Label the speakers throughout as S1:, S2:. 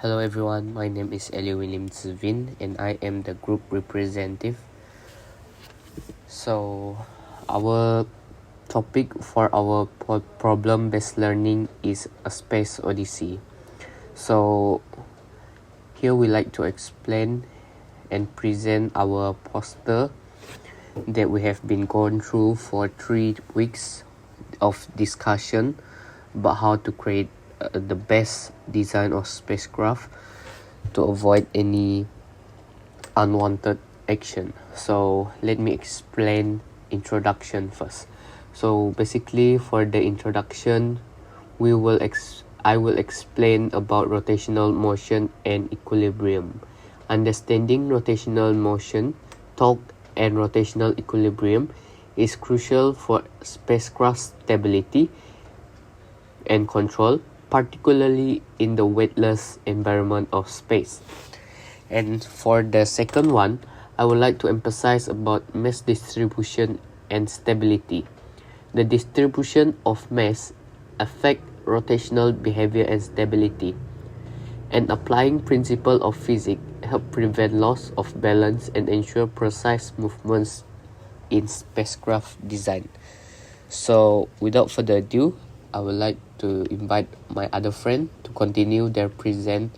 S1: Hello everyone, my name is Eli William Zvin and I am the group representative. So our topic for our problem-based learning is a space odyssey. So here we like to explain and present our poster that we have been going through for 3 weeks of discussion about how to create the best design of spacecraft to avoid any unwanted action. So let me explain introduction first. So basically for the introduction, I will explain about rotational motion and equilibrium. Understanding rotational motion, torque, and rotational equilibrium is crucial for spacecraft stability and control, particularly in the weightless environment of space. And for the second one, I would like to emphasize about mass distribution and stability. The distribution of mass affect rotational behavior and stability, and applying principle of physics help prevent loss of balance and ensure precise movements in spacecraft design. So without further ado, I would like to invite my other friend to continue their present.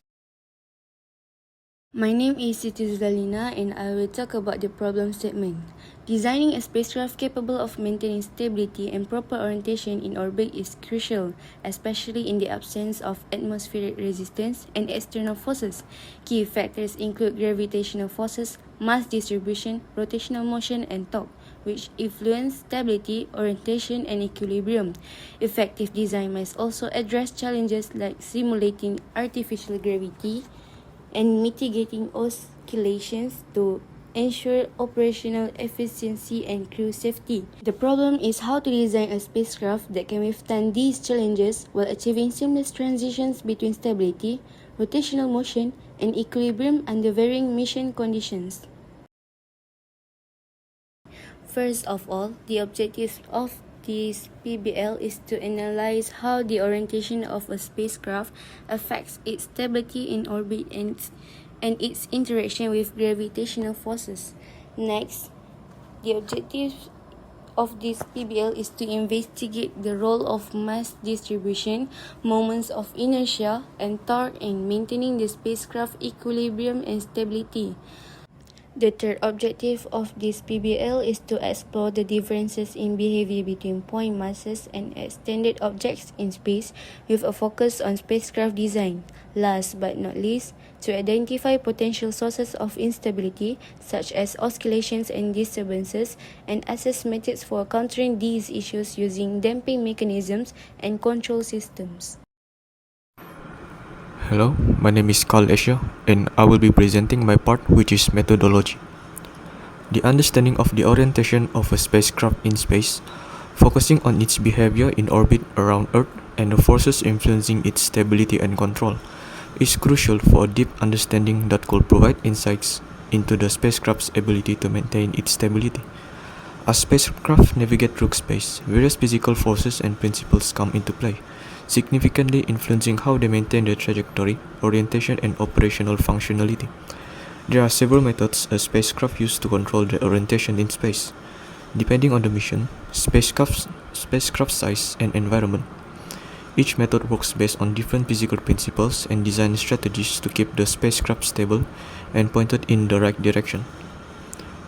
S2: My name is Siti Zalina and I will talk about the problem statement. Designing a spacecraft capable of maintaining stability and proper orientation in orbit is crucial, especially in the absence of atmospheric resistance and external forces. Key factors include gravitational forces, mass distribution, rotational motion, and torque, which influence stability, orientation, and equilibrium. Effective design must also address challenges like simulating artificial gravity and mitigating oscillations to ensure operational efficiency and crew safety. The problem is how to design a spacecraft that can withstand these challenges while achieving seamless transitions between stability, rotational motion, and equilibrium under varying mission conditions. First of all, the objective of this PBL is to analyze how the orientation of a spacecraft affects its stability in orbit and its interaction with gravitational forces. Next, the objective of this PBL is to investigate the role of mass distribution, moments of inertia, and torque in maintaining the spacecraft equilibrium and stability. The third objective of this PBL is to explore the differences in behavior between point masses and extended objects in space with a focus on spacecraft design. Last but not least, to identify potential sources of instability such as oscillations and disturbances and assess methods for countering these issues using damping mechanisms and control systems.
S3: Hello, my name is Carl Asia and I will be presenting my part, which is methodology. The understanding of the orientation of a spacecraft in space, focusing on its behavior in orbit around Earth and the forces influencing its stability and control, is crucial for a deep understanding that could provide insights into the spacecraft's ability to maintain its stability. As spacecraft navigate through space, various physical forces and principles come into play, significantly influencing how they maintain their trajectory, orientation, and operational functionality. There are several methods a spacecraft uses to control their orientation in space, depending on the mission, spacecraft size, and environment. Each method works based on different physical principles and design strategies to keep the spacecraft stable and pointed in the right direction.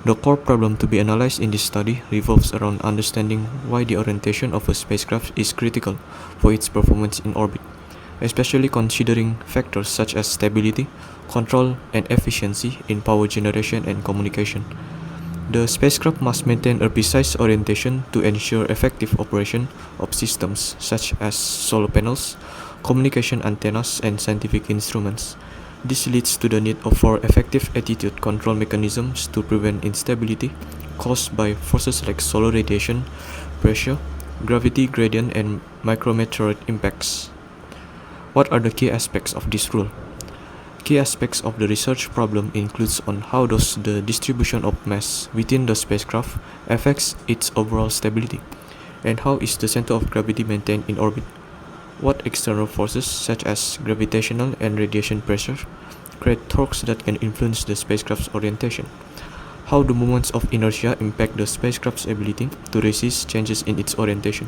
S3: The core problem to be analyzed in this study revolves around understanding why the orientation of a spacecraft is critical for its performance in orbit, especially considering factors such as stability, control, and efficiency in power generation and communication. The spacecraft must maintain a precise orientation to ensure effective operation of systems such as solar panels, communication antennas, and scientific instruments. This leads to the need for effective attitude control mechanisms to prevent instability caused by forces like solar radiation, pressure, gravity gradient, and micrometeoroid impacts. What are the key aspects of this rule? Key aspects of the research problem includes on how does the distribution of mass within the spacecraft affects its overall stability, and how is the center of gravity maintained in orbit. What external forces, such as gravitational and radiation pressure, create torques that can influence the spacecraft's orientation? How do moments of inertia impact the spacecraft's ability to resist changes in its orientation?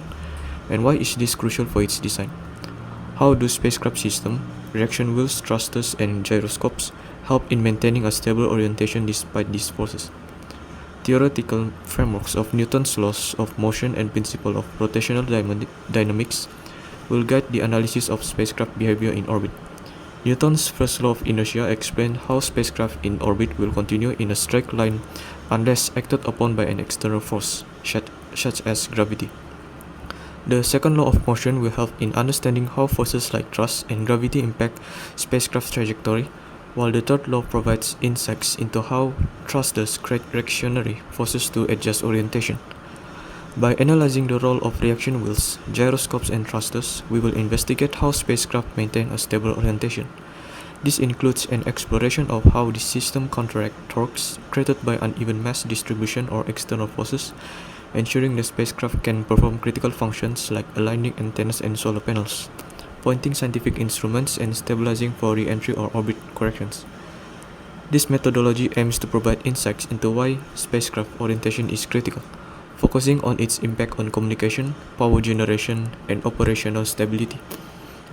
S3: And why is this crucial for its design? How do spacecraft systems, reaction wheels, thrusters, and gyroscopes help in maintaining a stable orientation despite these forces? Theoretical frameworks of Newton's laws of motion and principle of rotational dynamics will guide the analysis of spacecraft behavior in orbit. Newton's first law of inertia explains how spacecraft in orbit will continue in a straight line unless acted upon by an external force, such as gravity. The second law of motion will help in understanding how forces like thrust and gravity impact spacecraft's trajectory, while the third law provides insights into how thrusters create reactionary forces to adjust orientation. By analyzing the role of reaction wheels, gyroscopes, and thrusters, we will investigate how spacecraft maintain a stable orientation. This includes an exploration of how the system counteract torques created by uneven mass distribution or external forces, ensuring the spacecraft can perform critical functions like aligning antennas and solar panels, pointing scientific instruments, and stabilizing for re-entry or orbit corrections. This methodology aims to provide insights into why spacecraft orientation is critical, focusing on its impact on communication, power generation, and operational stability.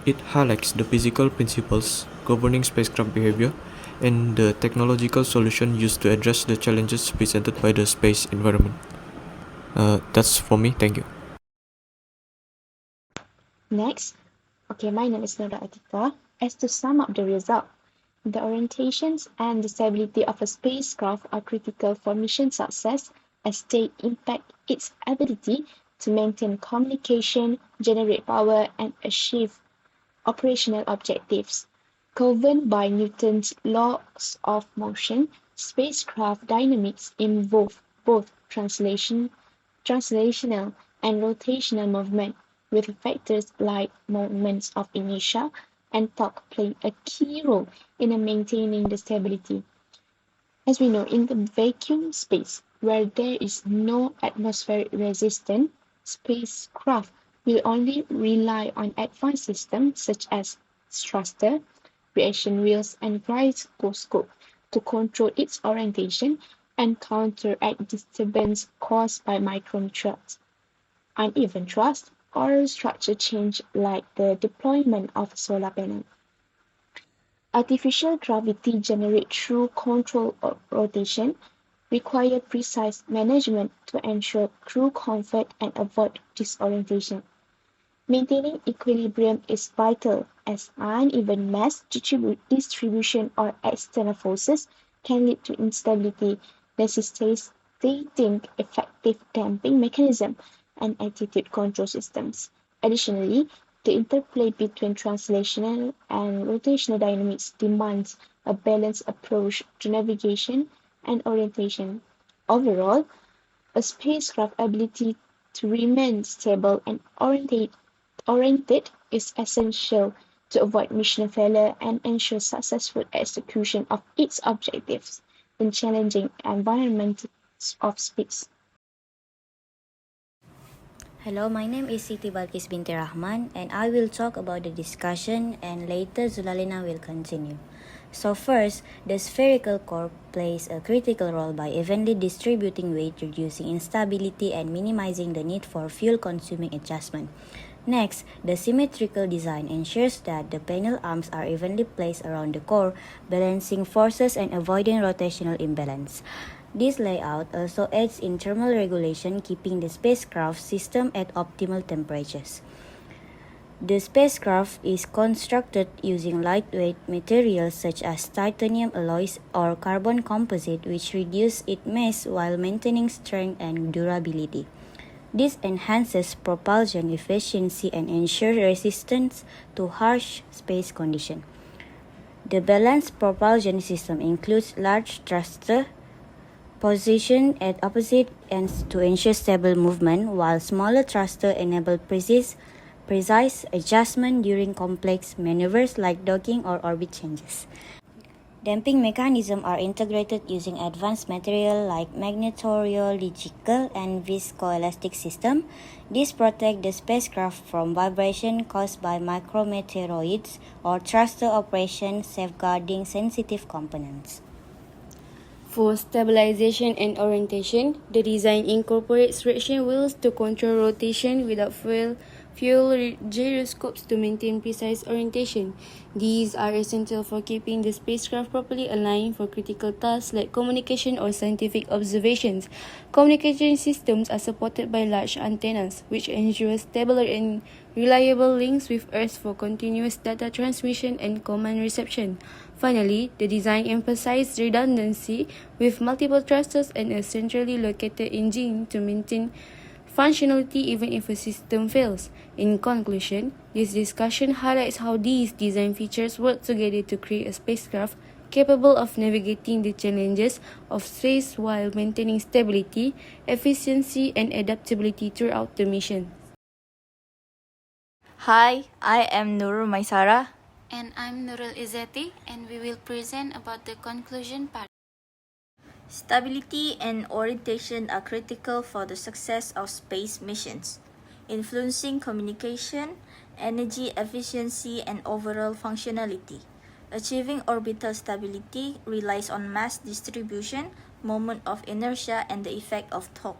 S3: It highlights the physical principles governing spacecraft behavior and the technological solution used to address the challenges presented by the space environment. That's for me. Thank you.
S4: Next, my name is Nora Atika. As to sum up the result, the orientations and the stability of a spacecraft are critical for mission success as they impact its ability to maintain communication, generate power, and achieve operational objectives. Governed by Newton's laws of motion, spacecraft dynamics involve both translational and rotational movement, with factors like moments of inertia and torque playing a key role in maintaining the stability. As we know, in the vacuum space, where there is no atmospheric resistance, spacecraft will only rely on advanced systems such as thruster, reaction wheels, and gyroscope to control its orientation and counteract disturbance caused by micro-thrust, uneven thrust, or structure change like the deployment of a solar panel. Artificial gravity generated through control of rotation require precise management to ensure crew comfort and avoid disorientation. Maintaining equilibrium is vital as uneven mass distribution or external forces can lead to instability, necessitating effective damping mechanism and attitude control systems. Additionally, the interplay between translational and rotational dynamics demands a balanced approach to navigation and orientation. Overall, a spacecraft's ability to remain stable and oriented is essential to avoid mission failure and ensure successful execution of its objectives in challenging environments of space.
S2: Hello, my name is Siti Balkis binti Rahman, and I will talk about the discussion, and later Zulalina will continue. So first, the spherical core plays a critical role by evenly distributing weight, reducing instability, and minimizing the need for fuel-consuming adjustment. Next, the symmetrical design ensures that the panel arms are evenly placed around the core, balancing forces and avoiding rotational imbalance. This layout also aids in thermal regulation, keeping the spacecraft system at optimal temperatures. The spacecraft is constructed using lightweight materials such as titanium alloys or carbon composite, which reduce its mass while maintaining strength and durability. This enhances propulsion efficiency and ensures resistance to harsh space conditions. The balanced propulsion system includes large thruster positioned at opposite ends to ensure stable movement, while smaller thrusters enable precise adjustment during complex maneuvers like docking or orbit changes.
S5: Damping mechanisms are integrated using advanced material like magnetorheological and viscoelastic system. This protect the spacecraft from vibration caused by micrometeoroids or thruster operation, safeguarding sensitive components.
S2: For stabilization and orientation, the design incorporates traction wheels to control rotation without fuel gyroscopes to maintain precise orientation. These are essential for keeping the spacecraft properly aligned for critical tasks like communication or scientific observations. Communication systems are supported by large antennas, which ensure stable and reliable links with Earth for continuous data transmission and command reception. Finally, the design emphasized redundancy with multiple thrusters and a centrally located engine to maintain functionality even if a system fails. In conclusion, this discussion highlights how these design features work together to create a spacecraft capable of navigating the challenges of space while maintaining stability, efficiency, and adaptability throughout the mission.
S6: Hi, I am Nurul Maisara.
S7: And I'm Nurul Izzati, and we will present about the conclusion part.
S6: Stability and orientation are critical for the success of space missions, influencing communication, energy efficiency, and overall functionality. Achieving orbital stability relies on mass distribution, moment of inertia, and the effect of torque.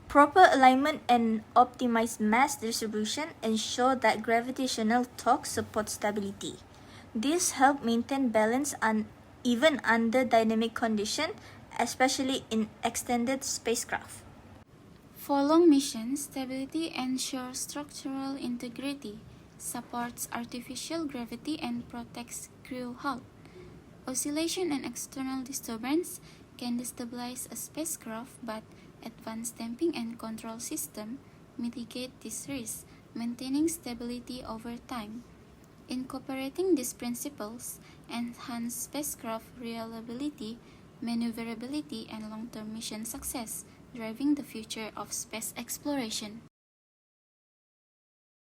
S6: Proper alignment and optimized mass distribution ensure that gravitational torque supports stability. This helps maintain balance even under dynamic conditions, especially in extended spacecraft.
S7: For long missions, stability ensures structural integrity, supports artificial gravity, and protects crew health. Oscillation and external disturbance can destabilize a spacecraft, but advanced damping and control system mitigate this risk, maintaining stability over time. Incorporating these principles enhance spacecraft reliability, maneuverability, and long-term mission success, driving the future of space exploration.